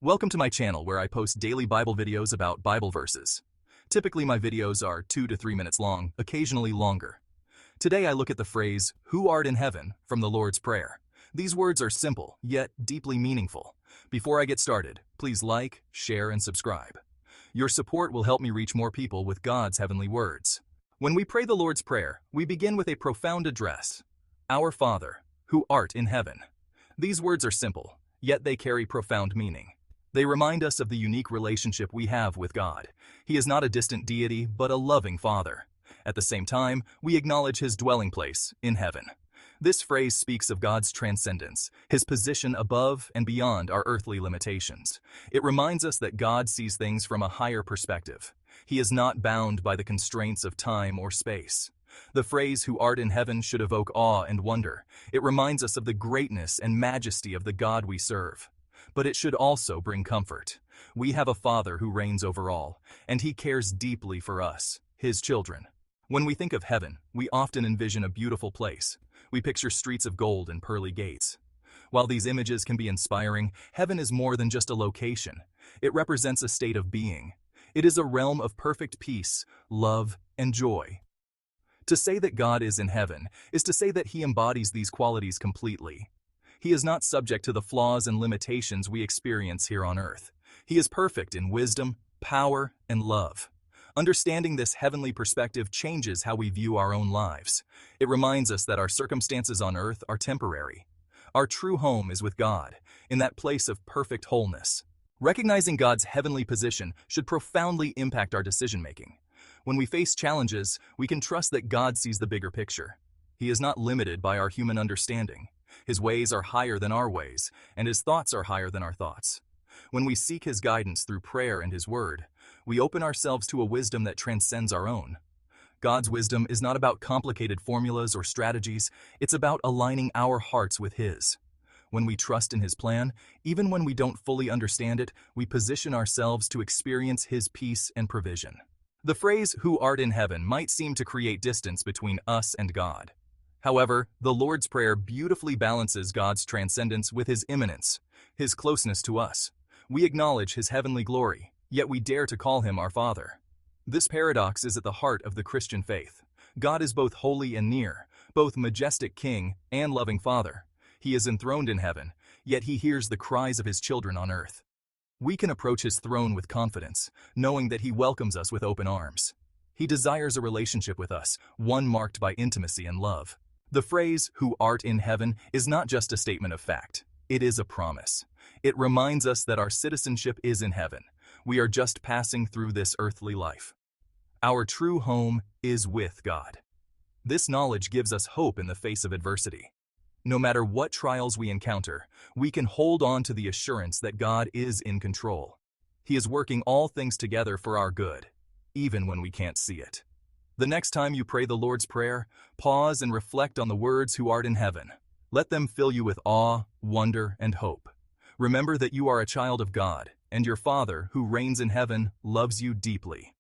Welcome to my channel where I post daily Bible videos about Bible verses. Typically my videos are 2 to 3 minutes long, occasionally longer. Today I look at the phrase, "Who art in heaven," from the Lord's Prayer. These words are simple, yet deeply meaningful. Before I get started, please like, share, and subscribe. Your support will help me reach more people with God's heavenly words. When we pray the Lord's Prayer, we begin with a profound address. Our Father, who art in heaven. These words are simple, yet they carry profound meaning. They remind us of the unique relationship we have with God. He is not a distant deity, but a loving Father. At the same time, we acknowledge His dwelling place in heaven. This phrase speaks of God's transcendence, His position above and beyond our earthly limitations. It reminds us that God sees things from a higher perspective. He is not bound by the constraints of time or space. The phrase, "Who art in heaven," should evoke awe and wonder. It reminds us of the greatness and majesty of the God we serve. But it should also bring comfort. We have a Father who reigns over all, and He cares deeply for us, His children. When we think of heaven, we often envision a beautiful place. We picture streets of gold and pearly gates. While these images can be inspiring, heaven is more than just a location. It represents a state of being. It is a realm of perfect peace, love, and joy. To say that God is in heaven is to say that He embodies these qualities completely. He is not subject to the flaws and limitations we experience here on earth. He is perfect in wisdom, power, and love. Understanding this heavenly perspective changes how we view our own lives. It reminds us that our circumstances on earth are temporary. Our true home is with God, in that place of perfect wholeness. Recognizing God's heavenly position should profoundly impact our decision-making. When we face challenges, we can trust that God sees the bigger picture. He is not limited by our human understanding. His ways are higher than our ways, and His thoughts are higher than our thoughts. When we seek His guidance through prayer and His Word, we open ourselves to a wisdom that transcends our own. God's wisdom is not about complicated formulas or strategies, it's about aligning our hearts with His. When we trust in His plan, even when we don't fully understand it, we position ourselves to experience His peace and provision. The phrase, "Who art in heaven," might seem to create distance between us and God. However, the Lord's Prayer beautifully balances God's transcendence with His immanence, His closeness to us. We acknowledge His heavenly glory, yet we dare to call Him our Father. This paradox is at the heart of the Christian faith. God is both holy and near, both majestic King and loving Father. He is enthroned in heaven, yet He hears the cries of His children on earth. We can approach His throne with confidence, knowing that He welcomes us with open arms. He desires a relationship with us, one marked by intimacy and love. The phrase, "Who art in heaven," is not just a statement of fact. It is a promise. It reminds us that our citizenship is in heaven. We are just passing through this earthly life. Our true home is with God. This knowledge gives us hope in the face of adversity. No matter what trials we encounter, we can hold on to the assurance that God is in control. He is working all things together for our good, even when we can't see it. The next time you pray the Lord's Prayer, pause and reflect on the words, "Who art in heaven." Let them fill you with awe, wonder, and hope. Remember that you are a child of God, and your Father, who reigns in heaven, loves you deeply.